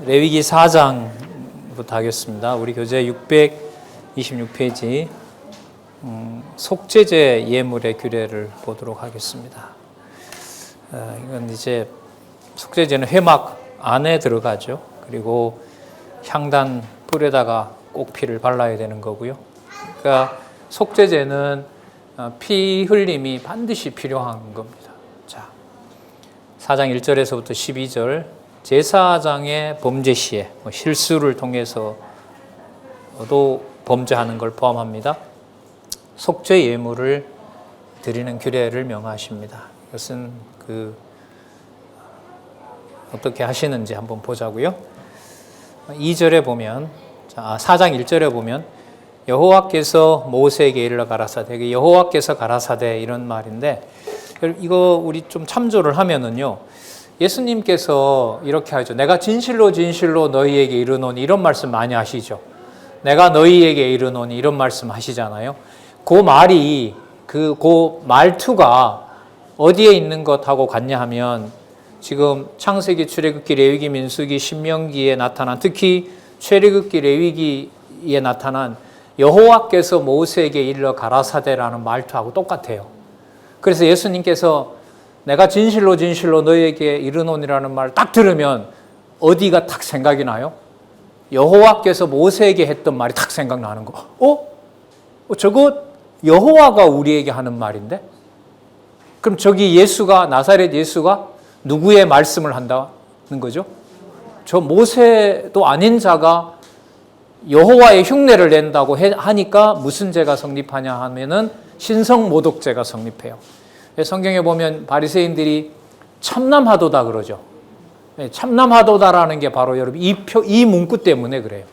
레위기 4장부터 하겠습니다. 우리 교재 626페이지 속죄제 예물의 규례를 보도록 하겠습니다. 이건 이제 속죄제는 회막 안에 들어가죠. 그리고 향단 뿔에다가 꼭 피를 발라야 되는 거고요. 그러니까 속죄제는 피 흘림이 반드시 필요한 겁니다. 자, 4장 1절에서부터 12절 제사장의 범죄 시에 실수를 통해서도 범죄하는 걸 포함합니다. 속죄 예물을 드리는 규례를 명하십니다. 이것은 어떻게 하시는지 한번 보자고요. 2절에 보면, 4장 1절에 보면 여호와께서 모세에게 이르러 가라사대, 여호와께서 가라사대 이런 말인데, 이거 우리 좀 참조를 하면은요, 예수님께서 이렇게 하죠. 내가 진실로 진실로 너희에게 이르노니, 이런 말씀 많이 하시죠. 내가 너희에게 이르노니 이런 말씀 하시잖아요. 그 말이 그 말투가 어디에 있는 것하고 같냐 하면, 지금 창세기, 출애굽기, 레위기, 민수기, 신명기에 나타난, 특히 출애굽기, 레위기에 나타난 여호와께서 모세에게 이르러 가라사대라는 말투하고 똑같아요. 그래서 예수님께서 내가 진실로 진실로 너희에게 이르노니라는 말 딱 들으면 어디가 딱 생각이 나요? 여호와께서 모세에게 했던 말이 딱 생각나는 거. 저거 여호와가 우리에게 하는 말인데? 그럼 저기 예수가, 나사렛 예수가 누구의 말씀을 한다는 거죠? 저 모세도 아닌 자가 여호와의 흉내를 낸다고 하니까 무슨 죄가 성립하냐 하면은 신성모독죄가 성립해요. 성경에 보면 바리새인들이 참남하도다 그러죠. 참남하도다라는 게 바로 여러분 이 문구 때문에 그래요.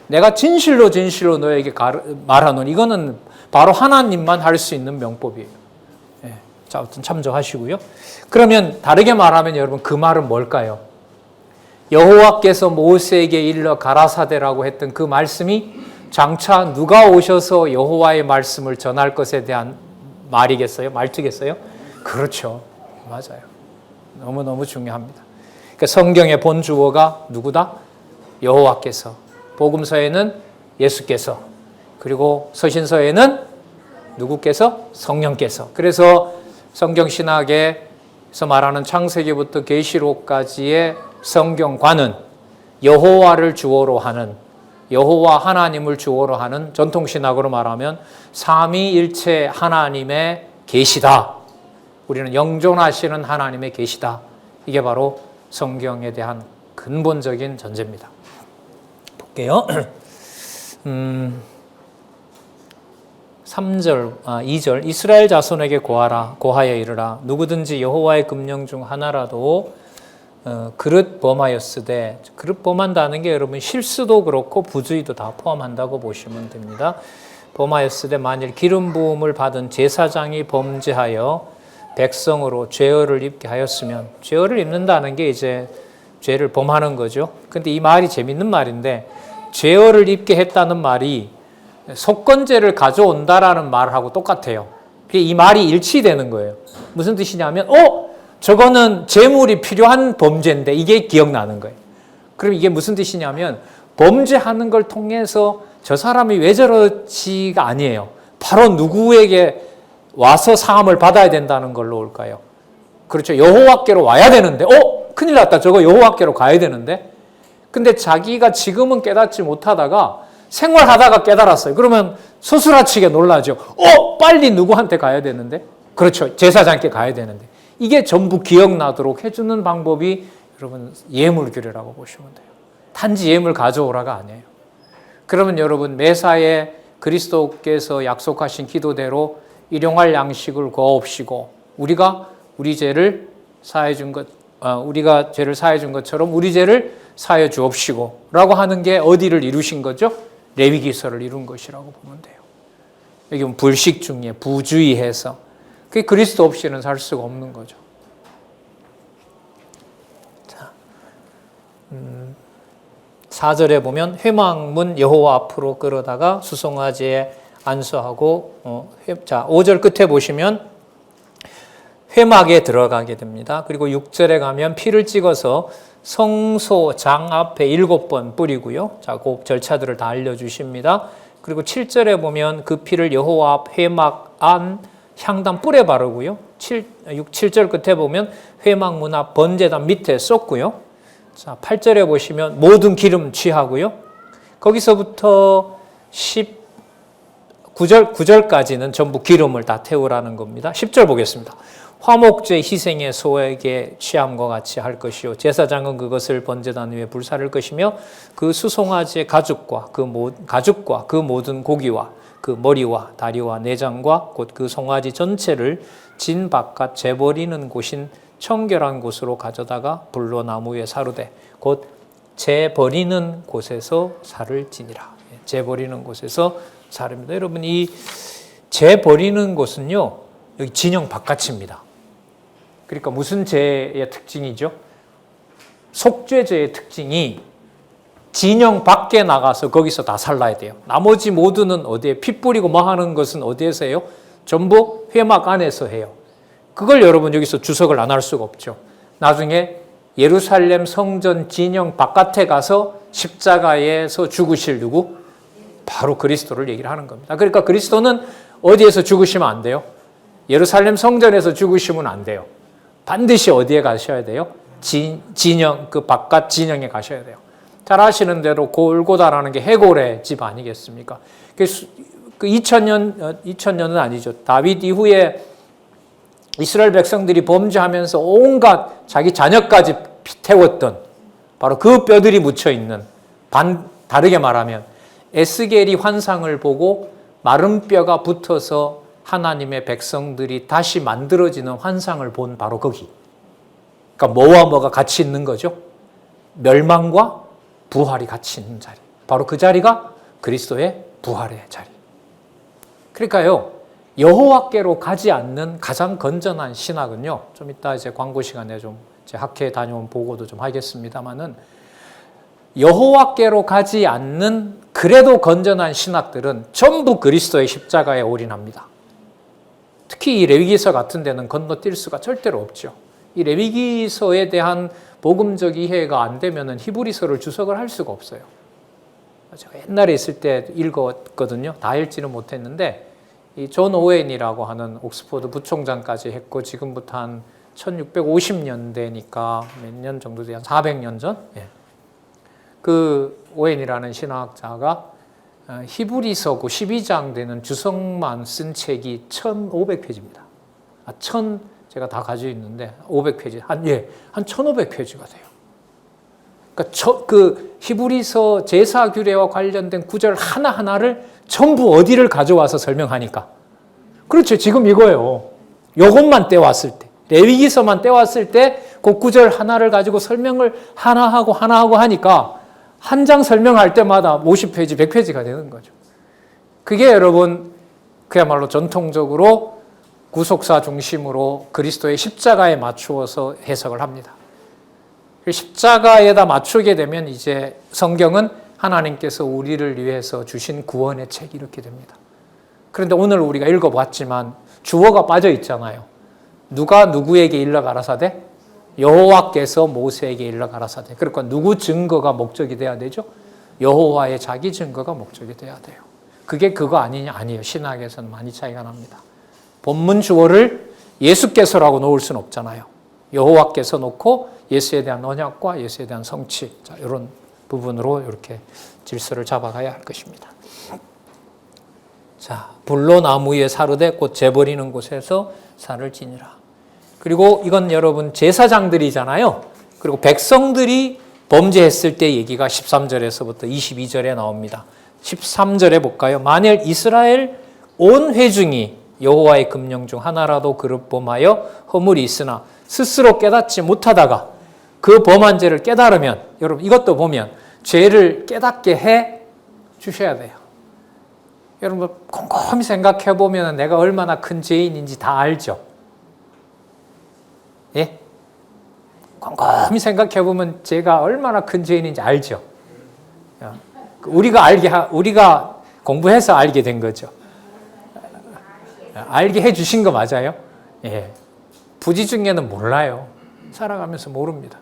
내가 진실로 진실로 너에게 말하노니, 이거는 바로 하나님만 할 수 있는 명법이에요. 자, 어떤 참조하시고요. 그러면 다르게 말하면 여러분 그 말은 뭘까요? 여호와께서 모세에게 이르러 가라사대라고 했던 그 말씀이 장차 누가 오셔서 여호와의 말씀을 전할 것에 대한 말이겠어요? 말투겠어요? 그렇죠. 맞아요. 너무너무 중요합니다. 그러니까 성경의 본주어가 누구다? 여호와께서. 복음서에는 예수께서. 그리고 서신서에는 누구께서? 성령께서. 그래서 성경신학에서 말하는 창세기부터 계시록까지의 성경관은 여호와를 주어로 하는, 여호와 하나님을 주어로 하는, 전통신학으로 말하면 삼위일체 하나님의 계시다. 우리는 영존하시는 하나님의 계시다. 이게 바로 성경에 대한 근본적인 전제입니다. 볼게요. 2절 이스라엘 자손에게 고하여 이르라. 누구든지 여호와의 금령 중 하나라도 그릇 범하였으되, 그릇 범한다는 게 여러분 실수도 그렇고 부주의도 다 포함한다고 보시면 됩니다. 범하였으되 만일 기름 부음을 받은 제사장이 범죄하여 백성으로 죄어를 입게 하였으면, 죄어를 입는다는 게 이제 죄를 범하는 거죠. 근데 이 말이 재밌는 말인데, 죄어를 입게 했다는 말이 속건제를 가져온다라는 말하고 똑같아요. 이 말이 일치되는 거예요. 무슨 뜻이냐면, 저거는 재물이 필요한 범죄인데 이게 기억나는 거예요. 그럼 이게 무슨 뜻이냐면, 범죄하는 걸 통해서 저 사람이 왜 저러지가 아니에요. 바로 누구에게 와서 사함을 받아야 된다는 걸로 올까요? 그렇죠. 여호와께로 와야 되는데, 큰일 났다. 저거 여호와께로 가야 되는데. 근데 자기가 지금은 깨닫지 못하다가 생활하다가 깨달았어요. 그러면 소스라치게 놀라죠. 빨리 누구한테 가야 되는데? 그렇죠. 제사장께 가야 되는데. 이게 전부 기억나도록 해주는 방법이 여러분 예물규례라고 보시면 돼요. 단지 예물 가져오라가 아니에요. 그러면 여러분 매사에 그리스도께서 약속하신 기도대로 일용할 양식을 거옵시고, 우리가 우리 죄를 사해 준 것, 우리가 죄를 사해 준 것처럼 우리 죄를 사해 주옵시고라고 하는 게 어디를 이루신 거죠? 레위기서를 이룬 것이라고 보면 돼요. 여기 보면 불식 중에 부주의해서, 그게 그리스도 없이는 살 수가 없는 거죠. 자, 4절에 보면 회막문 여호와 앞으로 끌어다가 수송아지에 안수하고, 자 5절 끝에 보시면 회막에 들어가게 됩니다. 그리고 6절에 가면 피를 찍어서 성소장 앞에 7번 뿌리고요. 자, 그 절차들을 다 알려주십니다. 그리고 7절에 보면 그 피를 여호와 앞 회막 안 향단 뿔에 바르고요. 7절 끝에 보면 회막 문 앞 번제단 밑에 쏟고요. 자, 8절에 보시면 모든 기름 취하고요. 거기서부터 9절까지는 전부 기름을 다 태우라는 겁니다. 10절 보겠습니다. 화목제 희생의 소에게 취함과 같이 할 것이요 제사장은 그것을 번제단 위에 불사를 것이며 그 수송아지의 가죽과 그 모든 고기와 그 머리와 다리와 내장과 곧 그 송아지 전체를 진 바깥 재버리는 곳인 청결한 곳으로 가져다가 불로 나무에 사르되 곧 재버리는 곳에서 살을 지니라. 재버리는 곳에서 살입니다. 여러분, 이 재버리는 곳은요, 여기 진영 바깥입니다. 그러니까 무슨 죄의 특징이죠? 속죄죄의 특징이 진영 밖에 나가서 거기서 다 살라야 돼요. 나머지 모두는 어디에 피 뿌리고 뭐 하는 것은 어디에서 해요? 전부 회막 안에서 해요. 그걸 여러분 여기서 주석을 안 할 수가 없죠. 나중에 예루살렘 성전 진영 바깥에 가서 십자가에서 죽으실 누구? 바로 그리스도를 얘기를 하는 겁니다. 그러니까 그리스도는 어디에서 죽으시면 안 돼요? 예루살렘 성전에서 죽으시면 안 돼요. 반드시 어디에 가셔야 돼요? 진영, 그 바깥 진영에 가셔야 돼요. 잘 아시는 대로 골고다라는 게 해골의 집 아니겠습니까? 그 2000년은 아니죠. 다윗 이후에 이스라엘 백성들이 범죄하면서 온갖 자기 자녀까지 태웠던 바로 그 뼈들이 묻혀 있는, 다르게 말하면 에스겔이 환상을 보고 마른 뼈가 붙어서 하나님의 백성들이 다시 만들어지는 환상을 본 바로 거기. 그러니까 뭐와 뭐가 같이 있는 거죠? 멸망과 부활이 같이 있는 자리. 바로 그 자리가 그리스도의 부활의 자리. 그러니까요, 여호와께로 가지 않는 가장 건전한 신학은요, 좀 이따 이제 광고 시간에 좀 제 학회에 다녀온 보고도 좀 하겠습니다만은, 여호와께로 가지 않는 그래도 건전한 신학들은 전부 그리스도의 십자가에 올인합니다. 특히 이 레위기서 같은 데는 건너뛸 수가 절대로 없죠. 이 레위기서에 대한 복음적 이해가 안 되면은 히브리서를 주석을 할 수가 없어요. 제가 옛날에 있을 때 읽었거든요. 다 읽지는 못했는데 이 존 오웬이라고 하는 옥스퍼드 부총장까지 했고 지금부터 한 1650년대니까 몇 년 정도 돼요? 한 400년 전? 예. 그 오웬이라는 신학자가 히브리서 12장 되는 주석만 쓴 책이 1500페이지입니다. 제가 다 가지고 있는데 500페이지, 한 1500페이지가 돼요. 그러니까 그 히브리서 제사 규례와 관련된 구절 하나하나를 전부 어디를 가져와서 설명하니까. 그렇죠. 지금 이거예요. 요것만 떼왔을 때, 레위기서만 떼왔을 때 그 구절 하나를 가지고 설명을 하나하고 하니까 한 장 설명할 때마다 50페이지, 100페이지가 되는 거죠. 그게 여러분 그야말로 전통적으로 구속사 중심으로 그리스도의 십자가에 맞추어서 해석을 합니다. 십자가에다 맞추게 되면 이제 성경은 하나님께서 우리를 위해서 주신 구원의 책이 이렇게 됩니다. 그런데 오늘 우리가 읽어봤지만 주어가 빠져 있잖아요. 누가 누구에게 일러 가라사대? 여호와께서 모세에게 일러 가라사대. 그러니까 누구 증거가 목적이 돼야 되죠? 여호와의 자기 증거가 목적이 돼야 돼요. 그게 그거 아니냐? 아니에요. 신학에서는 많이 차이가 납니다. 본문 주어를 예수께서라고 놓을 수는 없잖아요. 여호와께서 놓고 예수에 대한 언약과 예수에 대한 성취, 자, 이런 부분으로 이렇게 질서를 잡아가야 할 것입니다. 자, 불로 나무 위에 사르되 곧 재버리는 곳에서 살을 지니라. 그리고 이건 여러분 제사장들이잖아요. 그리고 백성들이 범죄했을 때 얘기가 13절에서부터 22절에 나옵니다. 13절에 볼까요? 만일 이스라엘 온 회중이 여호와의 금령 중 하나라도 그릇 범하여 허물이 있으나 스스로 깨닫지 못하다가 그 범한 죄를 깨달으면, 여러분 이것도 보면 죄를 깨닫게 해 주셔야 돼요. 여러분 곰곰이 생각해 보면 내가 얼마나 큰 죄인인지 다 알죠. 예? 곰곰이 생각해 보면 제가 얼마나 큰 죄인인지 알죠. 우리가 공부해서 알게 된 거죠. 알게 해 주신 거 맞아요? 예. 부지 중에는 몰라요. 살아가면서 모릅니다.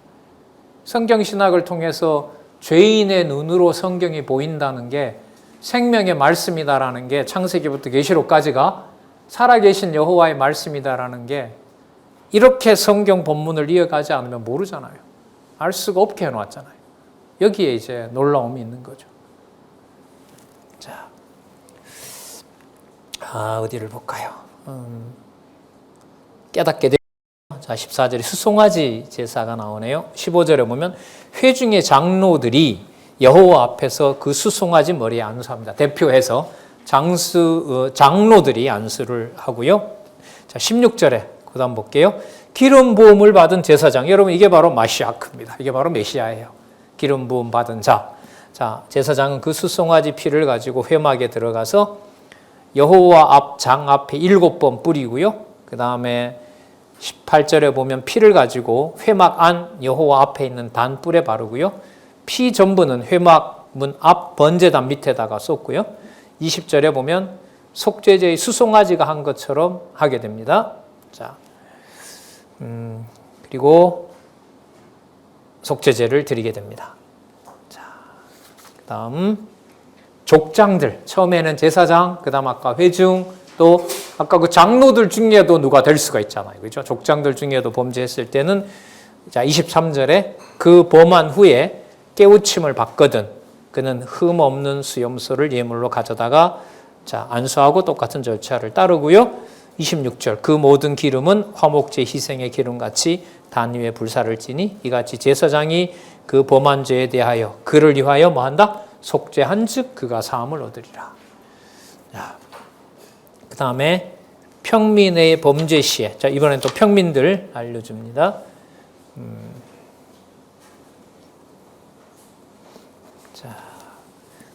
성경신학을 통해서 죄인의 눈으로 성경이 보인다는 게 생명의 말씀이다라는 게 창세기부터 계시록까지가 살아계신 여호와의 말씀이다라는 게 이렇게 성경 본문을 이어가지 않으면 모르잖아요. 알 수가 없게 해놓았잖아요. 여기에 이제 놀라움이 있는 거죠. 자, 어디를 볼까요? 깨닫게 되죠. 자, 14절에 수송아지 제사가 나오네요. 15절에 보면 회중의 장로들이 여호와 앞에서 그 수송아지 머리에 안수합니다. 대표해서 장로들이 안수를 하고요. 자, 16절에 그 다음 볼게요. 기름 부음을 받은 제사장. 여러분, 이게 바로 마시아크입니다. 이게 바로 메시아예요. 기름 부음 받은 자. 자, 제사장은 그 수송아지 피를 가지고 회막에 들어가서 여호와 앞 장 앞에 7번 뿌리고요. 그 다음에 18절에 보면 피를 가지고 회막 안 여호와 앞에 있는 단뿔에 바르고요. 피 전부는 회막 문 앞 번제단 밑에다가 쏟고요. 20절에 보면 속죄제의 수송아지가 한 것처럼 하게 됩니다. 자, 그리고 속죄제를 드리게 됩니다. 자, 그 다음 족장들, 처음에는 제사장, 그 다음 아까 회중, 또 아까 그 장로들 중에도 누가 될 수가 있잖아요. 그죠? 족장들 중에도 범죄했을 때는 자, 23절에 그 범한 후에 깨우침을 받거든 그는 흠 없는 수염소를 예물로 가져다가 자, 안수하고 똑같은 절차를 따르고요. 26절 그 모든 기름은 화목제 희생의 기름같이 단 위에 불사를 찌니 이같이 제사장이 그 범한 죄에 대하여 그를 위하여 뭐한다? 속죄한즉 그가 사함을 얻으리라. 그 다음에 평민의 범죄 시에 자, 이번엔 또 평민들 알려줍니다. 자,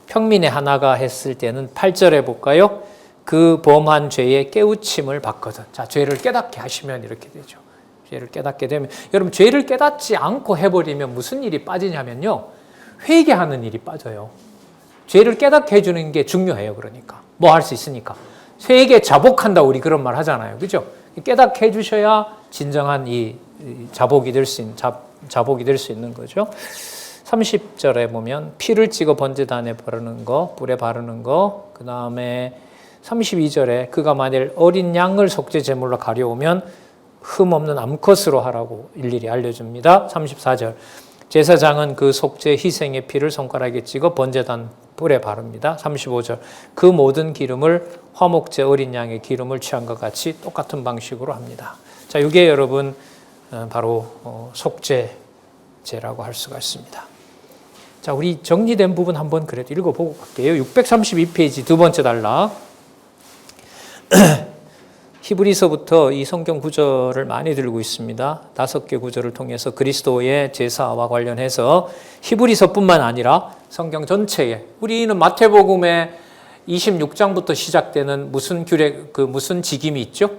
평민의 하나가 했을 때는 8절에 볼까요? 그 범한 죄에 깨우침을 받거든. 자, 죄를 깨닫게 하시면 이렇게 되죠. 죄를 깨닫게 되면 여러분 죄를 깨닫지 않고 해버리면 무슨 일이 빠지냐면요. 회개하는 일이 빠져요. 죄를 깨닫게 해주는 게 중요해요. 그러니까 뭐 할 수 있으니까. 회개 자복한다 우리 그런 말 하잖아요. 그죠? 깨닫게 해주셔야 진정한 이 자복이 될 수 있는 거죠. 30절에 보면 피를 찍어 번제단에 바르는 거, 뿔에 바르는 거, 그 다음에 32절에 그가 만일 어린 양을 속죄 제물로 가려오면 흠 없는 암컷으로 하라고 일일이 알려줍니다. 34절 제사장은 그 속죄 희생의 피를 손가락에 찍어 번제단 뿔에 바릅니다. 35절 그 모든 기름을 화목제 어린 양의 기름을 취한 것 같이 똑같은 방식으로 합니다. 자, 이게 여러분 바로 속죄제라고 할 수가 있습니다. 자, 우리 정리된 부분 한번 그래도 읽어보고 갈게요. 632페이지 두 번째 단락. 히브리서부터 이 성경 구절을 많이 들고 있습니다. 5개 구절을 통해서 그리스도의 제사와 관련해서 히브리서뿐만 아니라 성경 전체에 우리는 마태복음의 26장부터 시작되는 무슨 무슨 직임이 있죠?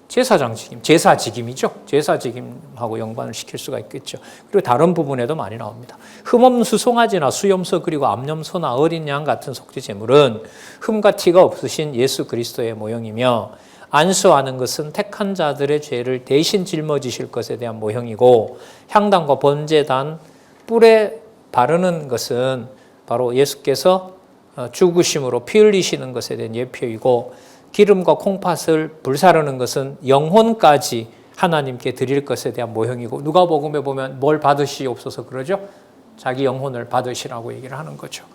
제사장 직임, 제사 직임이죠. 제사 직임하고 연관을 시킬 수가 있겠죠. 그리고 다른 부분에도 많이 나옵니다. 흠없는 수송아지나 수염소 그리고 암염소나 어린 양 같은 속죄 제물은 흠과 티가 없으신 예수 그리스도의 모형이며 안수하는 것은 택한 자들의 죄를 대신 짊어지실 것에 대한 모형이고 향단과 번제단 뿔에 바르는 것은 바로 예수께서 죽으심으로 피 흘리시는 것에 대한 예표이고 기름과 콩팥을 불사르는 것은 영혼까지 하나님께 드릴 것에 대한 모형이고 누가복음에 보면 뭘 받으시옵소서 그러죠? 자기 영혼을 받으시라고 얘기를 하는 거죠.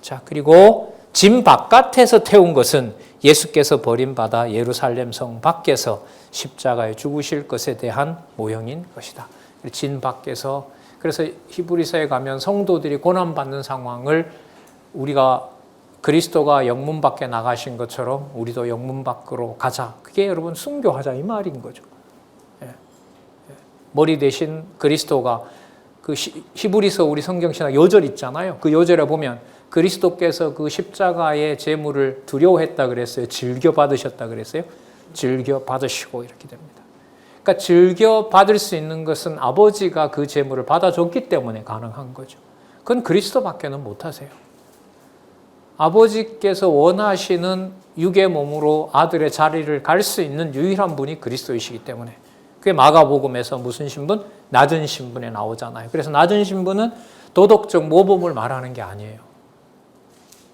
자, 그리고 짐 바깥에서 태운 것은 예수께서 버림받아 예루살렘 성 밖에서 십자가에 죽으실 것에 대한 모형인 것이다. 진 밖에서 그래서 히브리서에 가면 성도들이 고난받는 상황을 우리가 그리스도가 영문 밖에 나가신 것처럼 우리도 영문 밖으로 가자. 그게 여러분 순교하자 이 말인 거죠. 머리 대신 그리스도가 그 히브리서 우리 성경신학 요절 있잖아요. 그 요절에 보면 그리스도께서 그 십자가의 제물을 두려워했다 그랬어요. 즐겨 받으셨다 그랬어요. 즐겨 받으시고 이렇게 됩니다. 그러니까 즐겨 받을 수 있는 것은 아버지가 그 제물을 받아줬기 때문에 가능한 거죠. 그건 그리스도밖에는 못하세요. 아버지께서 원하시는 육의 몸으로 아들의 자리를 갈 수 있는 유일한 분이 그리스도이시기 때문에 그게 마가복음에서 무슨 신분? 낮은 신분에 나오잖아요. 그래서 낮은 신분은 도덕적 모범을 말하는 게 아니에요.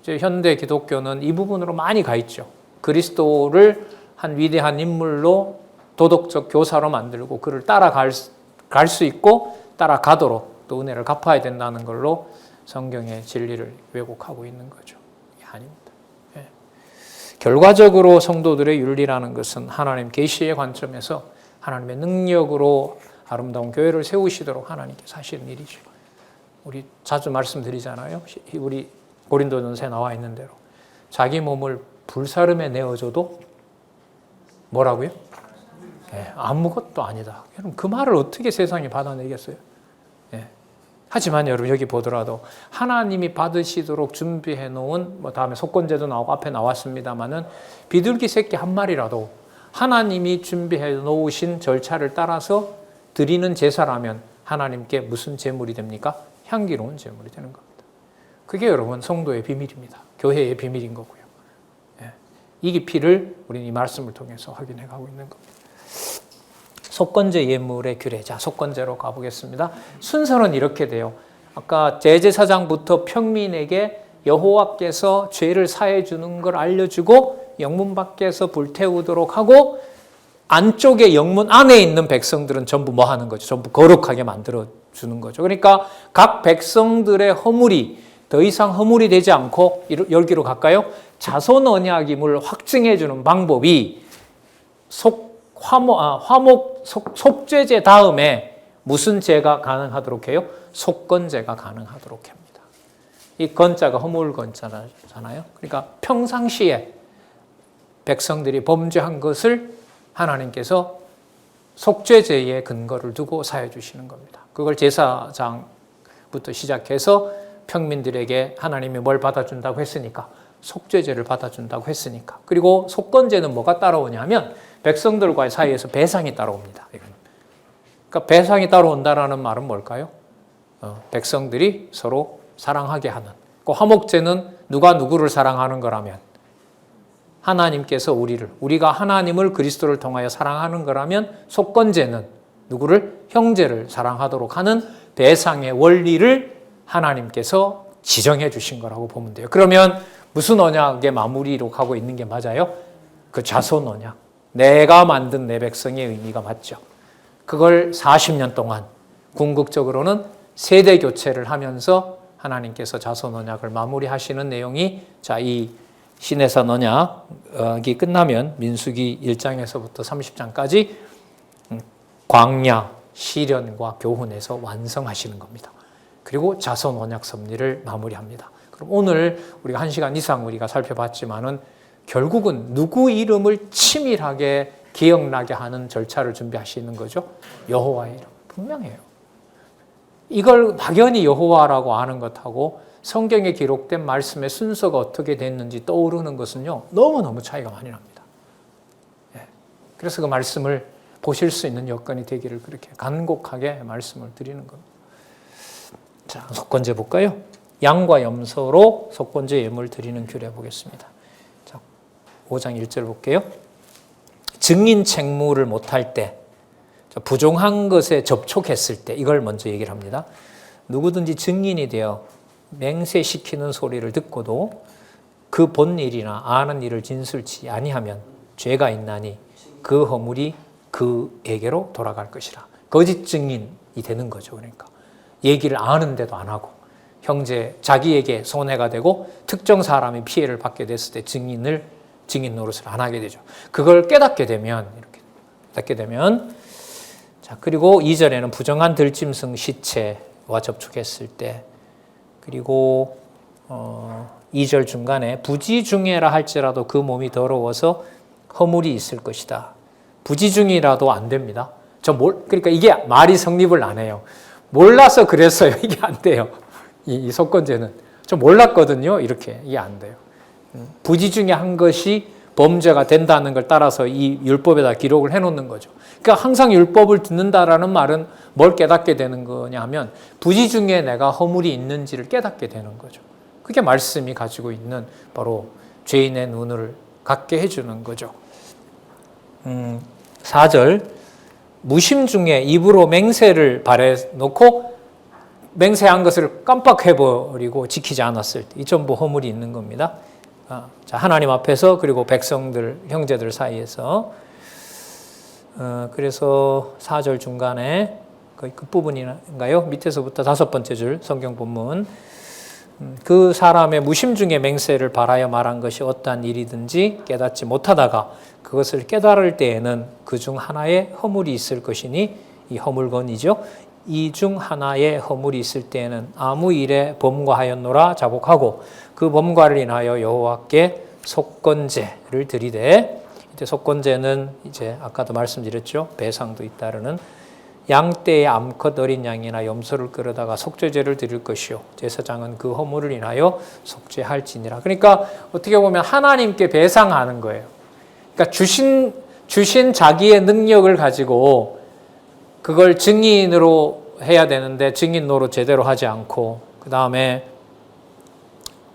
이제 현대 기독교는 이 부분으로 많이 가 있죠. 그리스도를 한 위대한 인물로 도덕적 교사로 만들고 그를 따라갈 수 있고 따라가도록 또 은혜를 갚아야 된다는 걸로 성경의 진리를 왜곡하고 있는 거죠. 아닙니다. 예. 결과적으로 성도들의 윤리라는 것은 하나님 계시의 관점에서 하나님의 능력으로 아름다운 교회를 세우시도록 하나님께서 하시는 일이죠. 우리 자주 말씀드리잖아요. 우리 고린도전서에 나와 있는 대로 자기 몸을 불사름에 내어줘도 뭐라고요? 네, 아무것도 아니다. 여러분 그 말을 어떻게 세상이 받아내겠어요? 네. 하지만 여러분 여기 보더라도 하나님이 받으시도록 준비해 놓은 다음에 속건제도 나오고 앞에 나왔습니다마는 비둘기 새끼 한 마리라도 하나님이 준비해 놓으신 절차를 따라서 드리는 제사라면 하나님께 무슨 제물이 됩니까? 향기로운 제물이 되는 겁니다. 그게 여러분 성도의 비밀입니다. 교회의 비밀인 거고요. 예. 이 깊이를 우리는 이 말씀을 통해서 확인해 가고 있는 겁니다. 속건제 예물의 규례. 자, 속건제로 가보겠습니다. 순서는 이렇게 돼요. 아까 대제사장부터 평민에게 여호와께서 죄를 사해 주는 걸 알려주고 영문 밖에서 불태우도록 하고 안쪽에 영문 안에 있는 백성들은 전부 뭐 하는 거죠? 전부 거룩하게 만들어 주는 거죠. 그러니까 각 백성들의 허물이 더 이상 허물이 되지 않고 여기로 갈까요? 자손 언약임을 확증해 주는 방법이 속죄제 다음에 무슨 제가 가능하도록 해요? 속건제가 가능하도록 합니다. 이 건자가 허물 건자잖아요. 그러니까 평상시에 백성들이 범죄한 것을 하나님께서 속죄제의 근거를 두고 사해 주시는 겁니다. 그걸 제사장부터 시작해서 평민들에게 하나님이 뭘 받아준다고 했으니까 속죄제를 받아준다고 했으니까 그리고 속건제는 뭐가 따라오냐면 백성들과의 사이에서 배상이 따라옵니다. 그러니까 배상이 따라온다는 말은 뭘까요? 백성들이 서로 사랑하게 하는 그 화목제는 누가 누구를 사랑하는 거라면 하나님께서 우리가 하나님을 그리스도를 통하여 사랑하는 거라면 속건제는 누구를? 형제를 사랑하도록 하는 배상의 원리를 하나님께서 지정해 주신 거라고 보면 돼요. 그러면 무슨 언약의 마무리로 가고 있는 게 맞아요? 그 자손 언약. 내가 만든 내 백성의 의미가 맞죠. 그걸 40년 동안 궁극적으로는 세대 교체를 하면서 하나님께서 자손 언약을 마무리하시는 내용이 이 시내산 언약이 끝나면 민수기 1장에서부터 30장까지 광야, 시련과 교훈에서 완성하시는 겁니다. 그리고 자손 언약 섭리를 마무리합니다. 그럼 오늘 우리가 1시간 이상 우리가 살펴봤지만은 결국은 누구 이름을 치밀하게 기억나게 하는 절차를 준비하시는 거죠? 여호와의 이름. 분명해요. 이걸 막연히 여호와라고 아는 것하고 성경에 기록된 말씀의 순서가 어떻게 됐는지 떠오르는 것은요, 너무너무 차이가 많이 납니다. 그래서 그 말씀을 보실 수 있는 여건이 되기를 그렇게 간곡하게 말씀을 드리는 겁니다. 자, 속건제 볼까요? 양과 염소로 속건제 예물 드리는 규례 보겠습니다. 자, 5장 1절 볼게요. 증인 책무를 못할 때, 부정한 것에 접촉했을 때, 이걸 먼저 얘기를 합니다. 누구든지 증인이 되어 맹세시키는 소리를 듣고도 그 본 일이나 아는 일을 진술치 아니하면 죄가 있나니 그 허물이 그에게로 돌아갈 것이라. 거짓 증인이 되는 거죠. 그러니까 얘기를 아는데도 안 하고 자기에게 손해가 되고 특정 사람이 피해를 받게 됐을 때 증인 노릇을 안 하게 되죠. 그걸 깨닫게 되면 자, 그리고 2절에는 부정한 들짐승 시체와 접촉했을 때, 그리고 2절 중간에 부지중해라 할지라도 그 몸이 더러워서 허물이 있을 것이다. 부지중이라도 안 됩니다. 그러니까 이게 말이 성립을 안 해요. 몰라서 그랬어요. 이게 안 돼요. 이 속건제는. 저 몰랐거든요. 이렇게. 이게 안 돼요. 부지중에 한 것이 범죄가 된다는 걸 따라서 이 율법에다 기록을 해놓는 거죠. 그러니까 항상 율법을 듣는다라는 말은 뭘 깨닫게 되는 거냐 하면 부지중에 내가 허물이 있는지를 깨닫게 되는 거죠. 그게 말씀이 가지고 있는 바로 죄인의 눈을 갖게 해주는 거죠. 4절 무심 중에 입으로 맹세를 발해 놓고 맹세한 것을 깜빡해버리고 지키지 않았을 때 이 전부 허물이 있는 겁니다. 자, 하나님 앞에서 그리고 백성들, 형제들 사이에서. 그래서 4절 중간에 거의 끝부분인가요? 밑에서부터 5번째 줄 성경 본문. 그 사람의 무심 중에 맹세를 발하여 말한 것이 어떠한 일이든지 깨닫지 못하다가 그것을 깨달을 때에는 그 중 하나의 허물이 있을 것이니 이 허물건이죠. 이 중 하나의 허물이 있을 때에는 아무 일에 범과하였노라 자복하고 그 범과를 인하여 여호와께 속건제를 드리되, 이때 속건제는 이제 아까도 말씀드렸죠. 배상도 잇따르는 양떼의 암컷 어린 양이나 염소를 끌어다가 속죄제를 드릴 것이요 제사장은 그 허물을 인하여 속죄할지니라. 그러니까 어떻게 보면 하나님께 배상하는 거예요. 그러니까 주신 자기의 능력을 가지고 그걸 증인으로 해야 되는데 증인 노릇 제대로 하지 않고, 그 다음에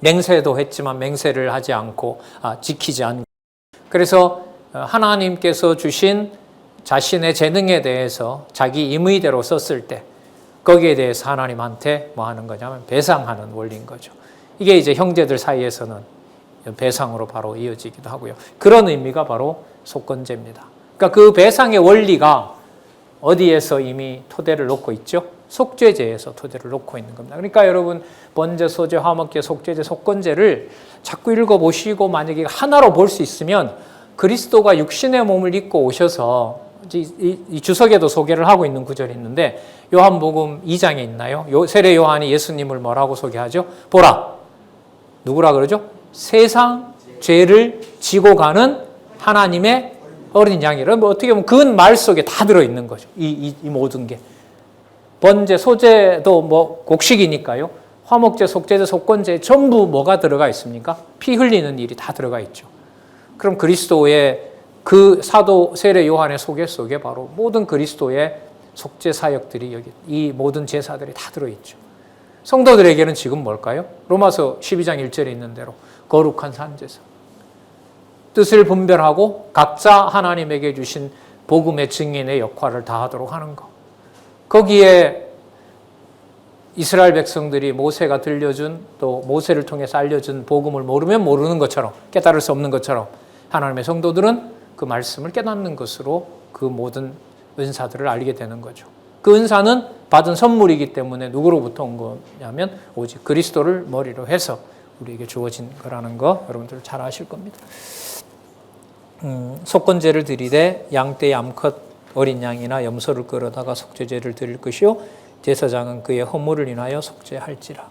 맹세도 했지만 맹세를 하지 않고 지키지 않고, 그래서 하나님께서 주신 자신의 재능에 대해서 자기 임의대로 썼을 때 거기에 대해서 하나님한테 뭐 하는 거냐면 배상하는 원리인 거죠. 이게 이제 형제들 사이에서는 배상으로 바로 이어지기도 하고요. 그런 의미가 바로 속건제입니다. 그러니까 그 배상의 원리가 어디에서 이미 토대를 놓고 있죠? 속죄제에서 토대를 놓고 있는 겁니다. 그러니까 여러분 번제, 소제, 화목제, 속죄제, 속건제를 자꾸 읽어보시고 만약에 하나로 볼 수 있으면 그리스도가 육신의 몸을 입고 오셔서 이 주석에도 소개를 하고 있는 구절이 있는데 요한복음 2장에 있나요? 세례 요한이 예수님을 뭐라고 소개하죠? 보라, 누구라 그러죠? 세상 죄를 지고 가는 하나님의 어린 양이라. 뭐 어떻게 보면 그 말 속에 다 들어있는 거죠. 이 모든 게. 번제, 소제도 뭐 곡식이니까요. 화목제, 속죄제, 속건제 전부 뭐가 들어가 있습니까? 피 흘리는 일이 다 들어가 있죠. 그럼 그리스도의 그 사도 세례 요한의 소개 속에 바로 모든 그리스도의 속죄 사역들이 여기 이 모든 제사들이 다 들어있죠. 성도들에게는 지금 뭘까요? 로마서 12장 1절에 있는 대로 거룩한 산제사. 뜻을 분별하고 각자 하나님에게 주신 복음의 증인의 역할을 다하도록 하는 것. 거기에 이스라엘 백성들이 모세가 들려준, 또 모세를 통해서 알려준 복음을 모르면 모르는 것처럼, 깨달을 수 없는 것처럼 하나님의 성도들은 그 말씀을 깨닫는 것으로 그 모든 은사들을 알게 되는 거죠. 그 은사는 받은 선물이기 때문에 누구로부터 온 거냐면 오직 그리스도를 머리로 해서 우리에게 주어진 거라는 거 여러분들 잘 아실 겁니다. 속건제를 드리되 양떼의 암컷 어린 양이나 염소를 끌어다가 속죄제를 드릴 것이요 제사장은 그의 허물을 인하여 속죄할지라.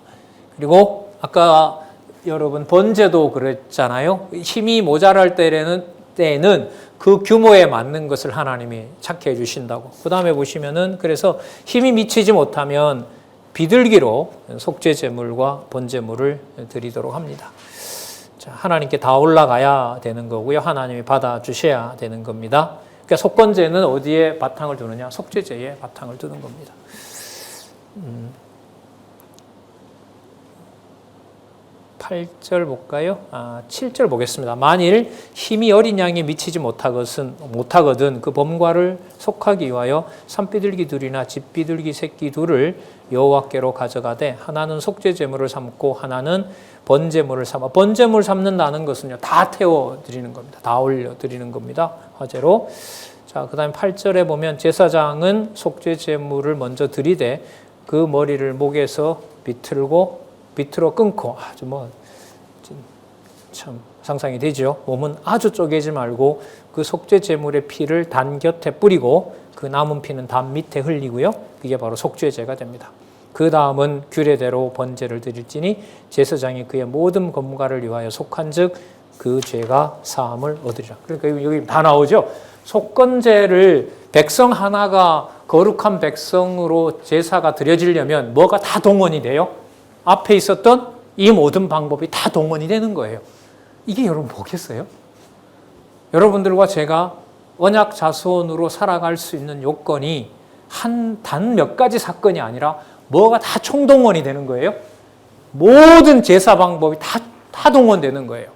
그리고 아까 여러분 번제도 그랬잖아요. 힘이 모자랄 때에는 그 규모에 맞는 것을 하나님이 찾게 해주신다고. 그 다음에 보시면은 그래서 힘이 미치지 못하면 비둘기로 속죄제물과 번제물을 드리도록 합니다. 자, 하나님께 다 올라가야 되는 거고요. 하나님이 받아주셔야 되는 겁니다. 그러니까 속건제는 어디에 바탕을 두느냐? 속죄제에 바탕을 두는 겁니다. 8절 볼까요? 7절 보겠습니다. 만일 힘이 어린 양에 미치지 못하거든 그 범과를 속하기 위하여 산비둘기 둘이나 집비둘기 새끼 둘을 여호와께로 가져가되 하나는 속죄제물을 삼고 하나는 번제물을 삼아. 번제물 삼는다는 것은요 다 태워 드리는 겁니다. 다 올려 드리는 겁니다. 화제로. 자, 그다음에 8절에 보면 제사장은 속죄제물을 먼저 드리되 그 머리를 목에서 비틀어 끊고, 아주 참 상상이 되죠. 몸은 아주 쪼개지 말고 그 속죄 제물의 피를 단 곁에 뿌리고 그 남은 피는 담 밑에 흘리고요. 그게 바로 속죄제가 됩니다. 그 다음은 규례대로 번제를 드릴지니 제사장이 그의 모든 검과를 위하여 속한즉 그 죄가 사함을 얻으리라. 그러니까 여기 다 나오죠. 속건제를 백성 하나가 거룩한 백성으로 제사가 드려지려면 뭐가 다 동원이 돼요? 앞에 있었던 이 모든 방법이 다 동원이 되는 거예요. 이게 여러분 뭐겠어요? 여러분들과 제가 언약 자손으로 살아갈 수 있는 요건이 단 몇 가지 사건이 아니라 뭐가 다 총동원이 되는 거예요. 모든 제사 방법이 다 동원되는 거예요.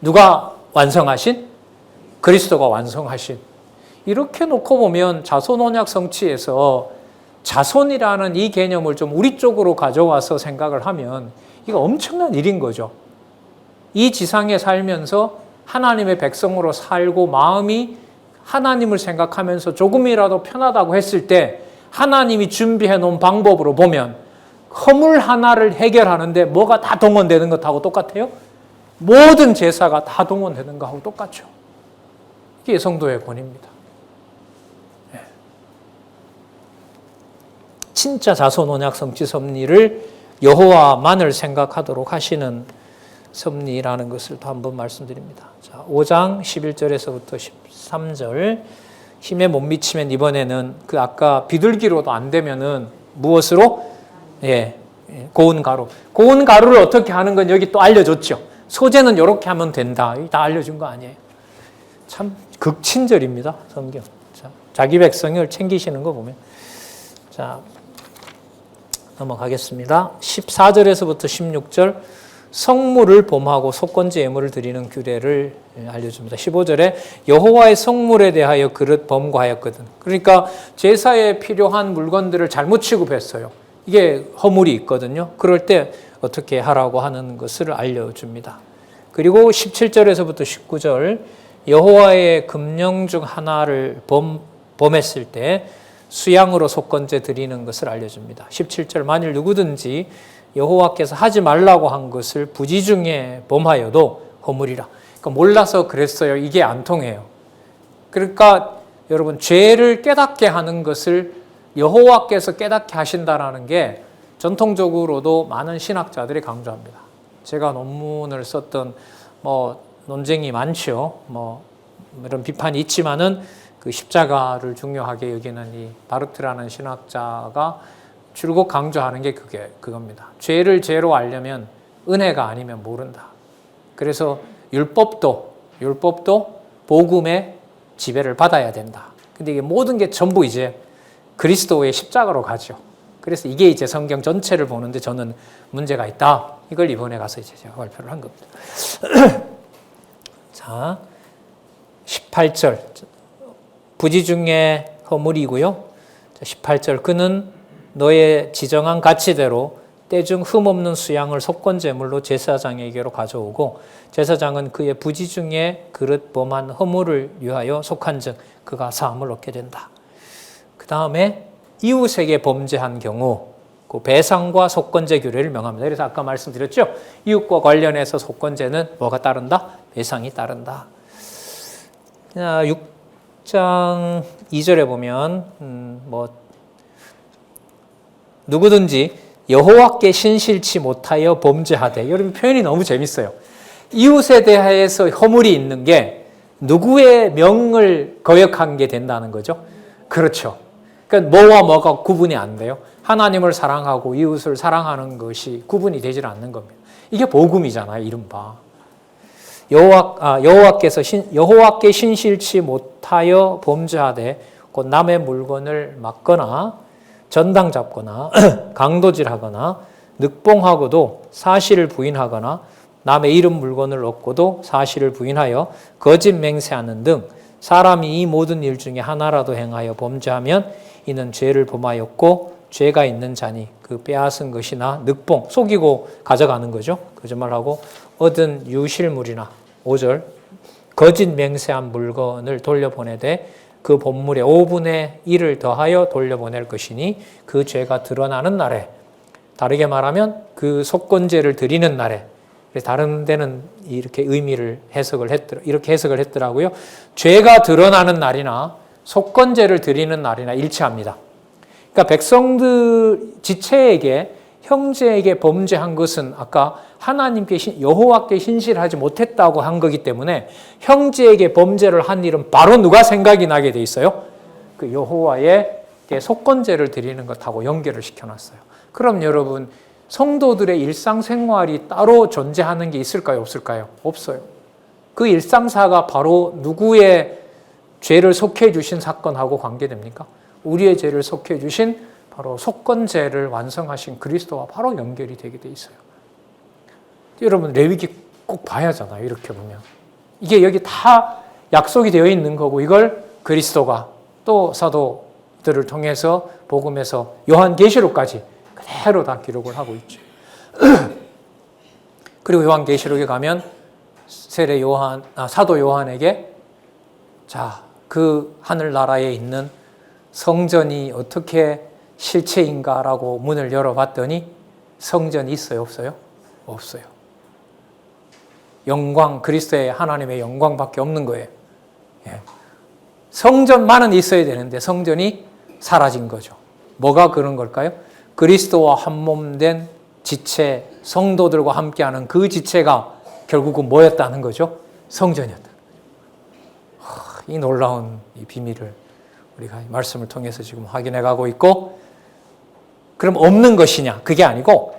누가 완성하신? 그리스도가 완성하신 이렇게 놓고 보면 자손 언약 성취에서 자손이라는 이 개념을 좀 우리 쪽으로 가져와서 생각을 하면 이거 엄청난 일인 거죠. 이 지상에 살면서 하나님의 백성으로 살고 마음이 하나님을 생각하면서 조금이라도 편하다고 했을 때 하나님이 준비해 놓은 방법으로 보면 허물 하나를 해결하는데 뭐가 다 동원되는 것하고 똑같아요? 모든 제사가 다 동원되는 것하고 똑같죠. 이게 성도의 권위입니다. 진짜 자손 언약 성취 섭리를 여호와만을 생각하도록 하시는 섭리라는 것을 또 한번 말씀드립니다. 자, 5장 11절에서부터 13절. 힘에 못 미치면 이번에는 그 아까 비둘기로도 안 되면은 무엇으로? 고운 가루. 고운 가루를 어떻게 하는 건 여기 또 알려줬죠. 소재는 이렇게 하면 된다. 다 알려준 거 아니에요. 참 극친절입니다. 성경. 자, 자기 백성을 챙기시는 거 보면. 자, 넘어가겠습니다. 14절에서부터 16절. 성물을 범하고 속건제 예물을 드리는 규례를 알려줍니다. 15절에 여호와의 성물에 대하여 그릇 범과하였거든. 그러니까 제사에 필요한 물건들을 잘못 취급했어요. 이게 허물이 있거든요. 그럴 때 어떻게 하라고 하는 것을 알려줍니다. 그리고 17절에서부터 19절 여호와의 금령 중 하나를 범했을 때 수양으로 속건제 드리는 것을 알려줍니다. 17절 만일 누구든지 여호와께서 하지 말라고 한 것을 부지 중에 범하여도 허물이라. 그러니까 몰라서 그랬어요. 이게 안 통해요. 그러니까 여러분 죄를 깨닫게 하는 것을 여호와께서 깨닫게 하신다라는 게 전통적으로도 많은 신학자들이 강조합니다. 제가 논문을 썼던 논쟁이 많죠. 이런 비판이 있지만은 그 십자가를 중요하게 여기는 이 바르트라는 신학자가 줄곧 강조하는 게 그겁니다. 죄를 죄로 알려면 은혜가 아니면 모른다. 그래서 율법도 복음의 지배를 받아야 된다. 근데 이게 모든 게 전부 이제 그리스도의 십자가로 가죠. 그래서 이게 이제 성경 전체를 보는데 저는 문제가 있다. 이걸 이번에 가서 이제 제가 발표를 한 겁니다. 자, 18절. 부지 중에 허물이고요. 18절. 그는 너의 지정한 가치대로 때중 흠없는 수양을 속건제물로 제사장에게로 가져오고 제사장은 그의 부지 중에 그릇 범한 허물을 위하여 속한즉 그가 사함을 얻게 된다. 그 다음에 이웃에게 범죄한 경우 그 배상과 속건제 규례를 명합니다. 그래서 아까 말씀드렸죠. 이웃과 관련해서 속건제는 뭐가 따른다? 배상이 따른다. 6장 2절에 보면 누구든지 여호와께 신실치 못하여 범죄하되. 여러분 표현이 너무 재밌어요. 이웃에 대해서 허물이 있는 게 누구의 명을 거역한 게 된다는 거죠. 그렇죠. 그러니까 뭐와 뭐가 구분이 안 돼요. 하나님을 사랑하고 이웃을 사랑하는 것이 구분이 되질 않는 겁니다. 이게 복음이잖아요. 이른바. 여호와께 신실치 못하여 범죄하되 곧 남의 물건을 막거나 전당 잡거나 강도질하거나 늑봉하고도 사실을 부인하거나 남의 잃은 물건을 얻고도 사실을 부인하여 거짓 맹세하는 등 사람이 이 모든 일 중에 하나라도 행하여 범죄하면 이는 죄를 범하였고 죄가 있는 자니 그 빼앗은 것이나 늑봉, 속이고 가져가는 거죠. 거짓말하고 얻은 유실물이나 5절 거짓 맹세한 물건을 돌려보내되 그 본물의 5분의 1을 더하여 돌려보낼 것이니 그 죄가 드러나는 날에, 다르게 말하면 그 속건제를 드리는 날에, 다른 데는 이렇게 이렇게 해석을 했더라고요. 죄가 드러나는 날이나 속건제를 드리는 날이나 일치합니다. 그러니까 백성들 지체에게 형제에게 범죄한 것은 아까 하나님께 여호와께 신실하지 못했다고 한 거기 때문에 형제에게 범죄를 한 일은 바로 누가 생각이 나게 돼 있어요? 그 여호와의 속건제를 드리는 것하고 연결을 시켜놨어요. 그럼 여러분 성도들의 일상생활이 따로 존재하는 게 있을까요? 없을까요? 없어요. 그 일상사가 바로 누구의 죄를 속해 주신 사건하고 관계됩니까? 우리의 죄를 속해 주신 바로 속건제를 완성하신 그리스도와 바로 연결이 되게 돼 있어요. 여러분 레위기 꼭 봐야 하잖아요. 이렇게 보면. 이게 여기 다 약속이 되어 있는 거고 이걸 그리스도가 또 사도들을 통해서 복음에서 요한계시록까지 그대로 다 기록을 하고 있죠. 그리고 요한계시록에 가면 사도 요한에게 자, 그 하늘나라에 있는 성전이 어떻게 실체인가라고 문을 열어봤더니 성전이 있어요, 없어요? 없어요. 영광, 그리스도의 하나님의 영광밖에 없는 거예요. 예. 성전만은 있어야 되는데 성전이 사라진 거죠. 뭐가 그런 걸까요? 그리스도와 한몸 된 지체, 성도들과 함께하는 그 지체가 결국은 뭐였다는 거죠? 성전이었다. 이 놀라운 이 비밀을 우리가 말씀을 통해서 지금 확인해 가고 있고, 그럼 없는 것이냐? 그게 아니고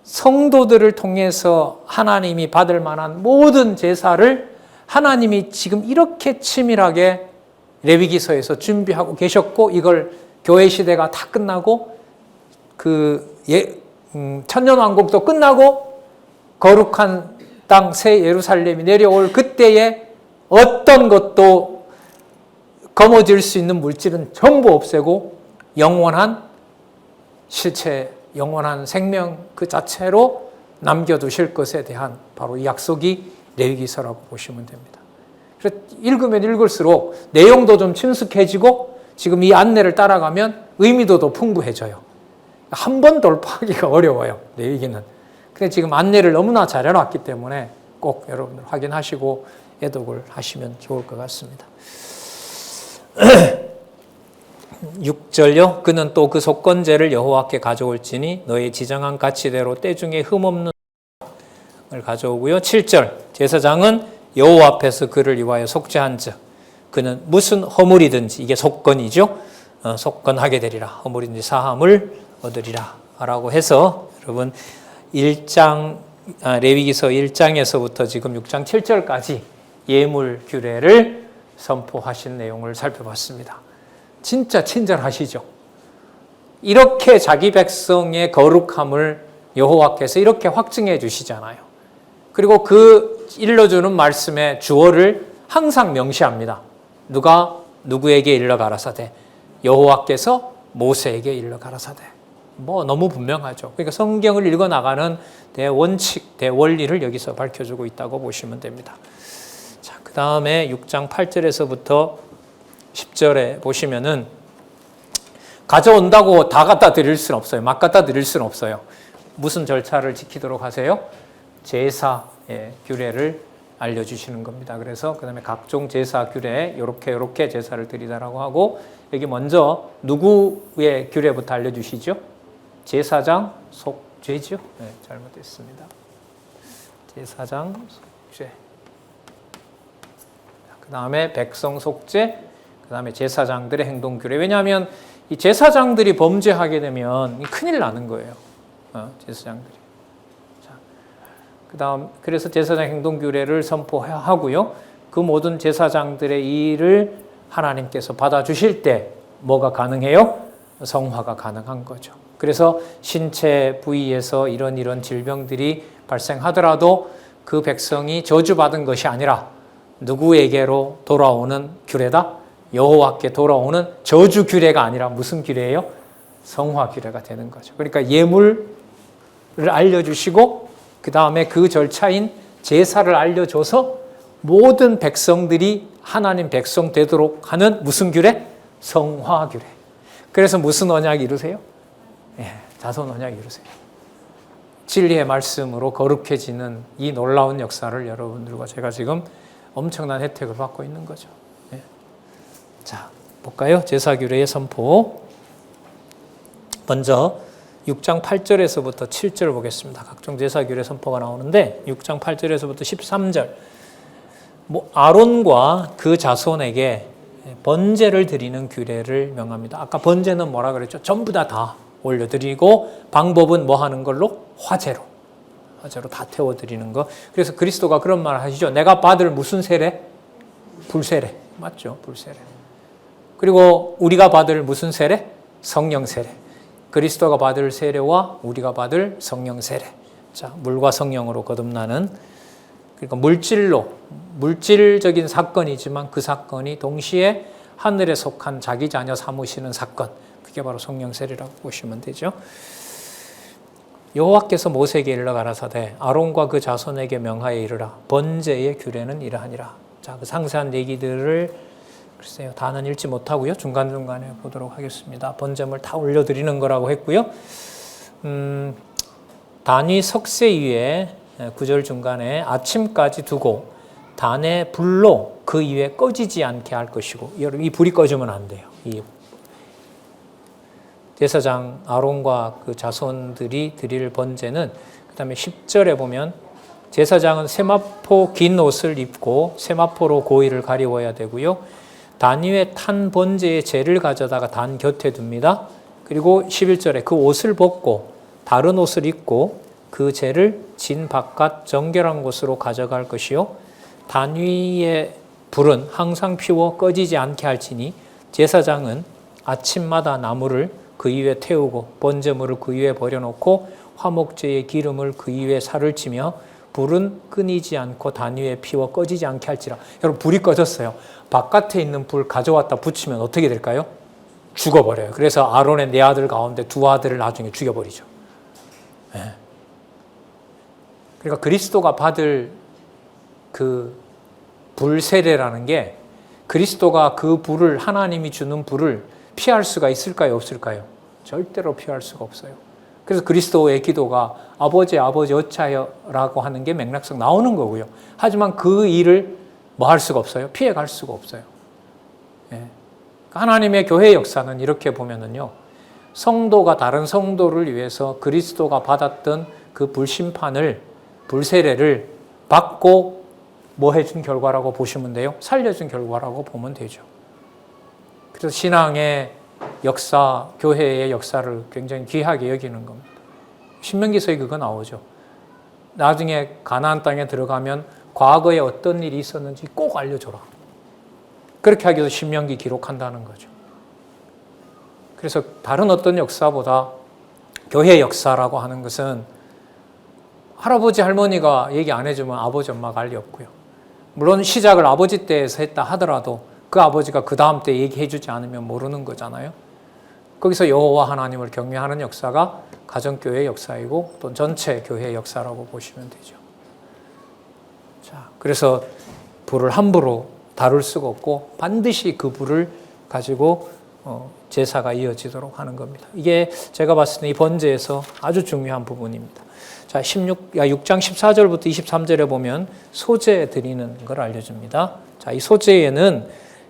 성도들을 통해서 하나님이 받을 만한 모든 제사를 하나님이 지금 이렇게 치밀하게 레위기서에서 준비하고 계셨고, 이걸 교회 시대가 다 끝나고 천년왕국도 끝나고 거룩한 땅 새 예루살렘이 내려올 그때에 어떤 것도 거머쥘 수 있는 물질은 전부 없애고 영원한 실체, 영원한 생명 그 자체로 남겨두실 것에 대한 바로 이 약속이 레위기서라고 보시면 됩니다. 그래서 읽으면 읽을수록 내용도 좀 친숙해지고 지금 이 안내를 따라가면 의미도 더 풍부해져요. 한 번 돌파하기가 어려워요, 레위기는. 근데 지금 안내를 너무나 잘 해놨기 때문에 꼭 여러분들 확인하시고 애독을 하시면 좋을 것 같습니다. 6절요. 그는 또 그 속건제를 여호와께 가져올지니 너의 지정한 가치대로 때중에 흠없는 을 가져오고요. 7절. 제사장은 여호와 앞에서 그를 위하여 속죄한즉 그는 무슨 허물이든지, 이게 속건이죠. 속건하게 되리라. 허물이든지 사함을 얻으리라 라고 해서 여러분 레위기서 1장에서부터 지금 6장 7절까지 예물 규례를 선포하신 내용을 살펴봤습니다. 진짜 친절하시죠. 이렇게 자기 백성의 거룩함을 여호와께서 이렇게 확증해 주시잖아요. 그리고 그 일러주는 말씀의 주어를 항상 명시합니다. 누가 누구에게 일러 가라사대, 여호와께서 모세에게 일러 가라사대. 너무 분명하죠. 그러니까 성경을 읽어나가는 대원칙, 대원리를 여기서 밝혀주고 있다고 보시면 됩니다. 자, 그 다음에 6장 8절에서부터 10절에 보시면은 가져온다고 다 갖다 드릴 수는 없어요. 막 갖다 드릴 수는 없어요. 무슨 절차를 지키도록 하세요? 제사의 규례를 알려주시는 겁니다. 그래서 그 다음에 각종 제사 규례에 요렇게 제사를 드리다라고 하고, 여기 먼저 누구의 규례부터 알려주시죠? 제사장 속죄죠? 네, 잘못됐습니다. 제사장 속죄. 그 다음에 백성 속죄, 그 다음에 제사장들의 행동 규례. 왜냐하면 이 제사장들이 범죄하게 되면 큰일 나는 거예요. 제사장들이. 자, 그래서 제사장 행동 규례를 선포하고요. 그 모든 제사장들의 일을 하나님께서 받아주실 때 뭐가 가능해요? 성화가 가능한 거죠. 그래서 신체 부위에서 이런 질병들이 발생하더라도 그 백성이 저주받은 것이 아니라 누구에게로 돌아오는 규례다? 여호와께 돌아오는 저주 규례가 아니라 무슨 규례예요? 성화 규례가 되는 거죠. 그러니까 예물을 알려주시고 그 다음에 그 절차인 제사를 알려줘서 모든 백성들이 하나님 백성 되도록 하는 무슨 규례? 성화 규례. 그래서 무슨 언약 이루세요? 자손 언약 이루세요. 진리의 말씀으로 거룩해지는 이 놀라운 역사를 여러분들과 제가 지금 엄청난 혜택을 받고 있는 거죠. 자, 볼까요? 제사규례의 선포. 먼저 6장 8절에서부터 7절 보겠습니다. 각종 제사규례 선포가 나오는데 6장 8절에서부터 13절. 아론과 그 자손에게 번제를 드리는 규례를 명합니다. 아까 번제는 뭐라 그랬죠? 전부 다 올려드리고, 방법은 뭐 하는 걸로? 화제로 다 태워드리는 거. 그래서 그리스도가 그런 말을 하시죠. 내가 받을 무슨 세례? 불세례. 맞죠? 불세례. 그리고 우리가 받을 무슨 세례? 성령 세례. 그리스도가 받을 세례와 우리가 받을 성령 세례. 자, 물과 성령으로 거듭나는, 그러니까 물질적인 사건이지만 그 사건이 동시에 하늘에 속한 자기 자녀 삼으시는 사건, 그게 바로 성령 세례라고 보시면 되죠. 여호와께서 모세에게 일러 가라사대 아론과 그 자손에게 명하여 이르라 번제의 규례는 이러하니라. 자, 그 상세한 얘기들을 글쎄요 다는 읽지 못하고요 중간중간에 보도록 하겠습니다. 번제물 다 올려드리는 거라고 했고요. 단위 석쇠 위에 9절 중간에 아침까지 두고 단의 불로 그 위에 꺼지지 않게 할 것이고, 여러분 이 불이 꺼지면 안 돼요. 이 제사장 아론과 그 자손들이 드릴 번제는, 그 다음에 10절에 보면 제사장은 세마포 긴 옷을 입고 세마포로 고의를 가리워야 되고요. 단 위에 탄 번제의 재를 가져다가 단 곁에 둡니다. 그리고 11절에 그 옷을 벗고 다른 옷을 입고 그 재를 진 바깥 정결한 곳으로 가져갈 것이요. 단 위의 불은 항상 피워 꺼지지 않게 할지니 제사장은 아침마다 나무를 그 위에 태우고 번제물을 그 위에 버려놓고 화목제의 기름을 그 위에 살을 치며 불은 끊이지 않고 단 위에 피워 꺼지지 않게 할지라. 여러분 불이 꺼졌어요. 바깥에 있는 불 가져왔다 붙이면 어떻게 될까요? 죽어버려요. 그래서 아론의 네 아들 가운데 두 아들을 나중에 죽여버리죠. 네. 그러니까 그리스도가 받을 그 불세례라는 게, 그리스도가 그 불을, 하나님이 주는 불을 피할 수가 있을까요? 없을까요? 절대로 피할 수가 없어요. 그래서 그리스도의 기도가 아버지 어찌하여라고 하는 게 맥락상 나오는 거고요. 하지만 그 일을 뭐 할 수가 없어요? 피해갈 수가 없어요. 예. 하나님의 교회 역사는 이렇게 보면은요, 성도가 다른 성도를 위해서 그리스도가 받았던 그 불심판을, 불세례를 받고 뭐 해준 결과라고 보시면 돼요? 살려준 결과라고 보면 되죠. 그래서 신앙의 역사, 교회의 역사를 굉장히 귀하게 여기는 겁니다. 신명기서에 그거 나오죠. 나중에 가나안 땅에 들어가면 과거에 어떤 일이 있었는지 꼭 알려줘라. 그렇게 하기 위해서 신명기 기록한다는 거죠. 그래서 다른 어떤 역사보다 교회 역사라고 하는 것은 할아버지 할머니가 얘기 안 해주면 아버지 엄마가 알 리 없고요. 물론 시작을 아버지 때에서 했다 하더라도 그 아버지가 그 다음 때 얘기해 주지 않으면 모르는 거잖아요. 거기서 여호와 하나님을 경외하는 역사가 가정교회의 역사이고 또 전체 교회의 역사라고 보시면 되죠. 자, 그래서 불을 함부로 다룰 수가 없고 반드시 그 불을 가지고 제사가 이어지도록 하는 겁니다. 이게 제가 봤을 때 이 번제에서 아주 중요한 부분입니다. 자, 6장 14절부터 23절에 보면 소제 드리는 걸 알려줍니다. 자, 이 소제에는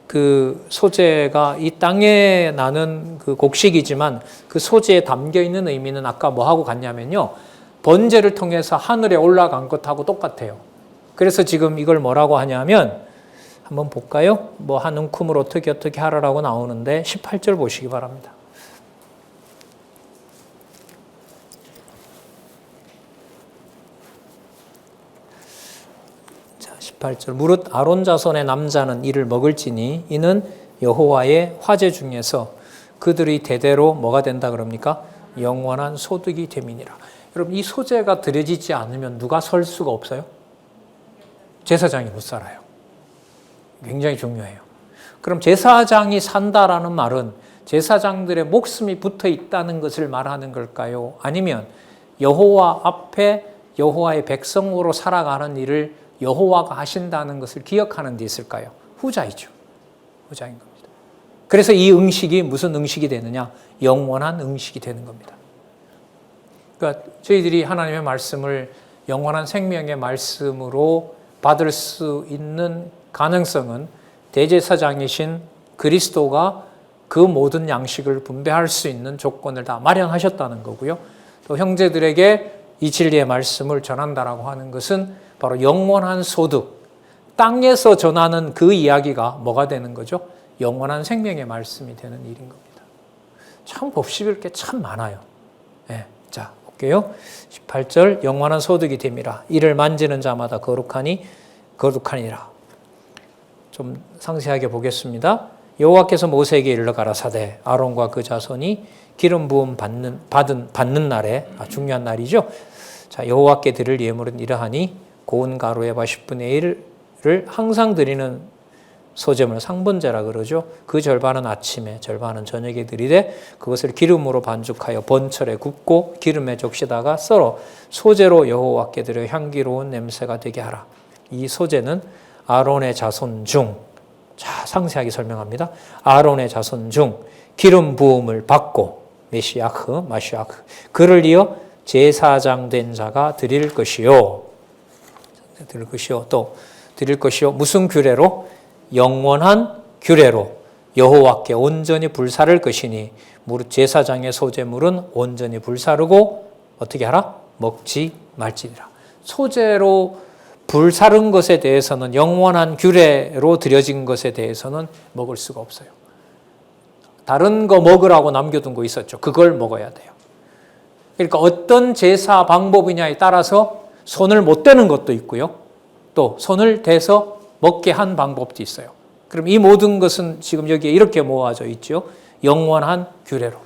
그 소제가 이 땅에 나는 그 곡식이지만 그 소제에 담겨 있는 의미는 아까 뭐 하고 같냐면요, 번제를 통해서 하늘에 올라간 것하고 똑같아요. 그래서 지금 이걸 뭐라고 하냐면 한번 볼까요? 뭐 한 움큼을 어떻게 하라라고 나오는데 18절 보시기 바랍니다. 자, 18절. 무릇 아론 자손의 남자는 이를 먹을지니 이는 여호와의 화제 중에서 그들이 대대로 뭐가 된다 그럽니까? 영원한 소득이 됨이니라. 여러분 이 소제가 드려지지 않으면 누가 설 수가 없어요? 제사장이 못 살아요. 굉장히 중요해요. 그럼 제사장이 산다라는 말은 제사장들의 목숨이 붙어 있다는 것을 말하는 걸까요? 아니면 여호와 앞에 여호와의 백성으로 살아가는 일을 여호와가 하신다는 것을 기억하는 데 있을까요? 후자이죠. 후자인 겁니다. 그래서 이 응식이 무슨 응식이 되느냐? 영원한 응식이 되는 겁니다. 그러니까 저희들이 하나님의 말씀을 영원한 생명의 말씀으로 받을 수 있는 가능성은 대제사장이신 그리스도가 그 모든 양식을 분배할 수 있는 조건을 다 마련하셨다는 거고요. 또 형제들에게 이 진리의 말씀을 전한다라고 하는 것은 바로 영원한 소득, 땅에서 전하는 그 이야기가 뭐가 되는 거죠? 영원한 생명의 말씀이 되는 일인 겁니다. 참 곱씹을 게 참 많아요. 네. 자, 볼게요. 18절 영원한 소득이 됨이라. 이를 만지는 자마다 거룩하니라. 좀 상세하게 보겠습니다. 여호와께서 모세에게 일러 가라사대 아론과 그 자손이 기름 부음 받는 날에, 중요한 날이죠. 자, 여호와께 드릴 예물은 이러하니 고운 가루의 바 10분의 1을 항상 드리는 소제물 상번제라 그러죠. 그 절반은 아침에, 절반은 저녁에 드리되 그것을 기름으로 반죽하여 번철에 굽고 기름에 적시다가 썰어 소제로 여호와께 드려 향기로운 냄새가 되게 하라. 이 소제는 아론의 자손 중, 자 상세하게 설명합니다. 아론의 자손 중 기름 부음을 받고 메시아흐, 마시아흐 그를 이어 제사장 된 자가 드릴 것이요. 또 드릴 것이요. 무슨 규례로? 영원한 규례로 여호와께 온전히 불사를 것이니 무릇 제사장의 소제물은 온전히 불사르고 어떻게 하라? 먹지 말지니라. 소제로 불사른 것에 대해서는 영원한 규례로 드려진 것에 대해서는 먹을 수가 없어요. 다른 거 먹으라고 남겨둔 거 있었죠. 그걸 먹어야 돼요. 그러니까 어떤 제사 방법이냐에 따라서 손을 못 대는 것도 있고요. 또 손을 대서 먹게 한 방법도 있어요. 그럼 이 모든 것은 지금 여기에 이렇게 모아져 있죠. 영원한 규례로.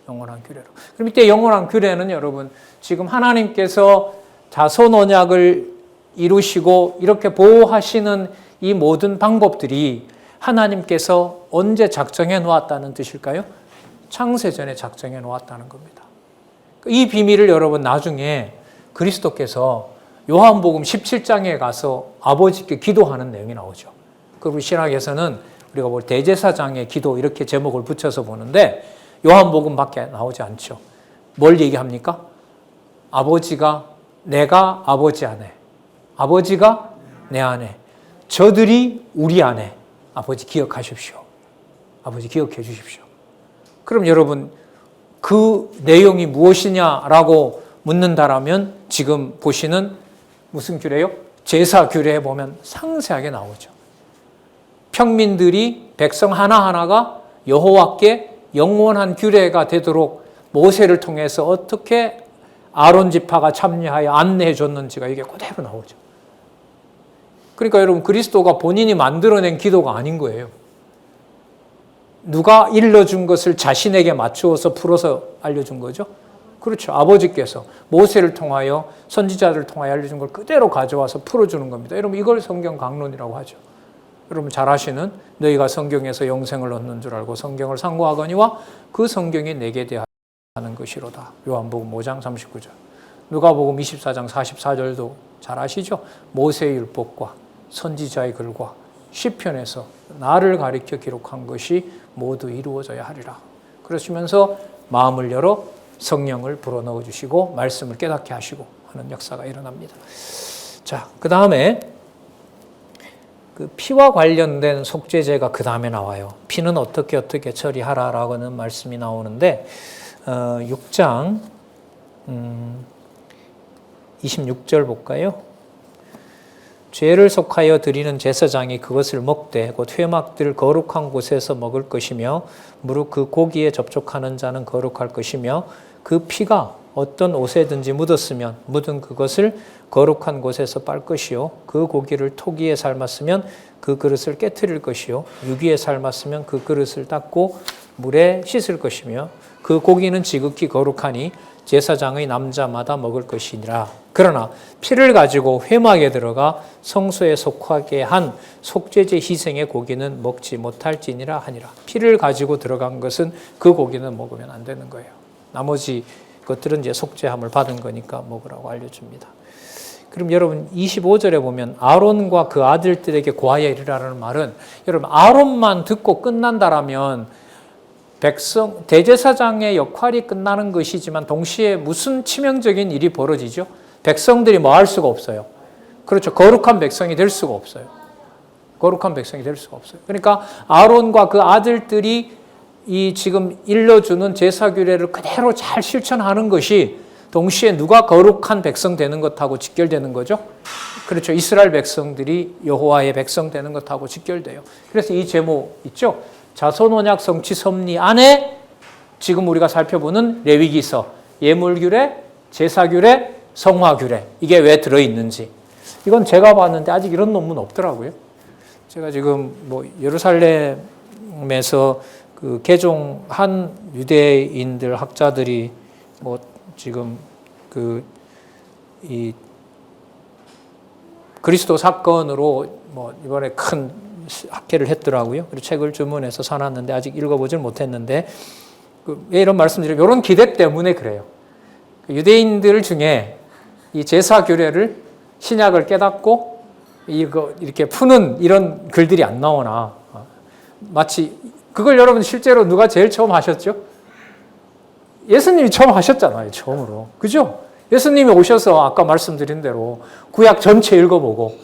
영원한 규례로. 그럼 이때 영원한 규례는 여러분 지금 하나님께서 자손 언약을 이루시고 이렇게 보호하시는 이 모든 방법들이 하나님께서 언제 작정해 놓았다는 뜻일까요? 창세전에 작정해 놓았다는 겁니다. 이 비밀을 여러분 나중에 그리스도께서 요한복음 17장에 가서 아버지께 기도하는 내용이 나오죠. 그리고 신학에서는 우리가 볼 대제사장의 기도 이렇게 제목을 붙여서 보는데 요한복음밖에 나오지 않죠. 뭘 얘기합니까? 아버지가 내가 아버지 안에, 아버지가 내 안에, 저들이 우리 안에. 아버지 기억하십시오. 아버지 기억해 주십시오. 그럼 여러분 그 내용이 무엇이냐라고 묻는다라면 지금 보시는 무슨 규례요? 제사 규례에 보면 상세하게 나오죠. 평민들이 백성 하나하나가 여호와께 영원한 규례가 되도록 모세를 통해서 어떻게 아론 지파가 참여하여 안내해 줬는지가 이게 그대로 나오죠. 그러니까 여러분 그리스도가 본인이 만들어낸 기도가 아닌 거예요. 누가 일러준 것을 자신에게 맞추어서 풀어서 알려준 거죠? 그렇죠. 아버지께서 모세를 통하여 선지자들을 통하여 알려준 걸 그대로 가져와서 풀어주는 겁니다. 여러분 이걸 성경 강론이라고 하죠. 여러분 잘 아시는 너희가 성경에서 영생을 얻는 줄 알고 성경을 상고하거니와 그 성경이 내게 대하는 것이로다. 요한복음 5장 39절. 누가복음 24장 44절도 잘 아시죠? 모세의 율법과 선지자의 글과 시편에서 나를 가리켜 기록한 것이 모두 이루어져야 하리라. 그러시면서 마음을 열어 성령을 불어넣어 주시고 말씀을 깨닫게 하시고 하는 역사가 일어납니다. 자, 그 다음에 그 피와 관련된 속죄제가 그 다음에 나와요. 피는 어떻게 처리하라라고는 말씀이 나오는데 6장 26절 볼까요? 죄를 속하여 드리는 제사장이 그것을 먹되 곧 회막들 거룩한 곳에서 먹을 것이며 무릇 그 고기에 접촉하는 자는 거룩할 것이며 그 피가 어떤 옷에든지 묻었으면 묻은 그것을 거룩한 곳에서 빨 것이요 그 고기를 토기에 삶았으면 그 그릇을 깨트릴 것이요 유기에 삶았으면 그 그릇을 닦고 물에 씻을 것이며 그 고기는 지극히 거룩하니 제사장의 남자마다 먹을 것이니라. 그러나 피를 가지고 회막에 들어가 성소에 속하게 한 속죄제 희생의 고기는 먹지 못할지니라 하니라. 피를 가지고 들어간 것은 그 고기는 먹으면 안 되는 거예요. 나머지 것들은 이제 속죄함을 받은 거니까 먹으라고 알려줍니다. 그럼 여러분 25절에 보면 아론과 그 아들들에게 고하여 이르라는 말은 여러분 아론만 듣고 끝난다라면 대제사장의 역할이 끝나는 것이지만 동시에 무슨 치명적인 일이 벌어지죠? 백성들이 뭐 할 수가 없어요. 그렇죠. 거룩한 백성이 될 수가 없어요. 거룩한 백성이 될 수가 없어요. 그러니까 아론과 그 아들들이 이 지금 일러주는 제사규례를 그대로 잘 실천하는 것이 동시에 누가 거룩한 백성 되는 것하고 직결되는 거죠. 그렇죠. 이스라엘 백성들이 여호와의 백성 되는 것하고 직결돼요. 그래서 이 제목 있죠. 자손 언약 성취 섭리 안에 지금 우리가 살펴보는 레위기서, 예물규례, 제사규례, 성화규례 이게 왜 들어있는지 이건 제가 봤는데 아직 이런 논문 없더라고요. 제가 지금 뭐 예루살렘에서 그 개종한 유대인들 학자들이 뭐 지금 이 그리스도 사건으로 뭐 이번에 큰 학회를 했더라고요. 그리고 책을 주문해서 사놨는데 아직 읽어보질 못했는데 왜 이런 말씀드리면 이런 기대 때문에 그래요. 유대인들 중에 이 제사 규례를 신약을 깨닫고 이거 이렇게 푸는 이런 글들이 안 나오나. 마치 그걸 여러분 실제로 누가 제일 처음 하셨죠? 예수님이 처음 하셨잖아요. 처음으로. 그죠? 예수님이 오셔서 아까 말씀드린 대로 구약 전체 읽어보고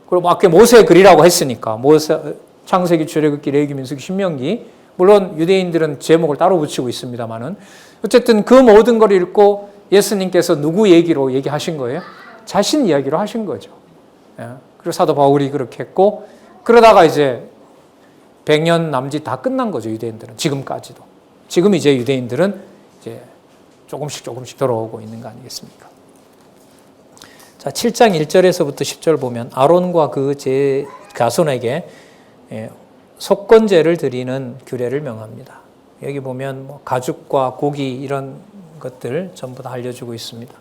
그리고 아까 모세의 글이라고 했으니까 창세기, 출애굽기, 레위기, 민수기, 신명기 물론 유대인들은 제목을 따로 붙이고 있습니다만은 어쨌든 그 모든 걸 읽고 예수님께서 누구 얘기로 얘기하신 거예요? 자신 이야기로 하신 거죠. 그리고 사도 바울이 그렇게 했고 그러다가 이제 100년 남짓 다 끝난 거죠. 유대인들은 지금까지도. 지금 이제 유대인들은 이제 조금씩 돌아오고 있는 거 아니겠습니까? 자, 7장 1절에서부터 10절 보면 아론과 그 제 가손에게 속건제를 드리는 규례를 명합니다. 여기 보면 뭐 가죽과 고기 이런 것들 전부 다 알려주고 있습니다.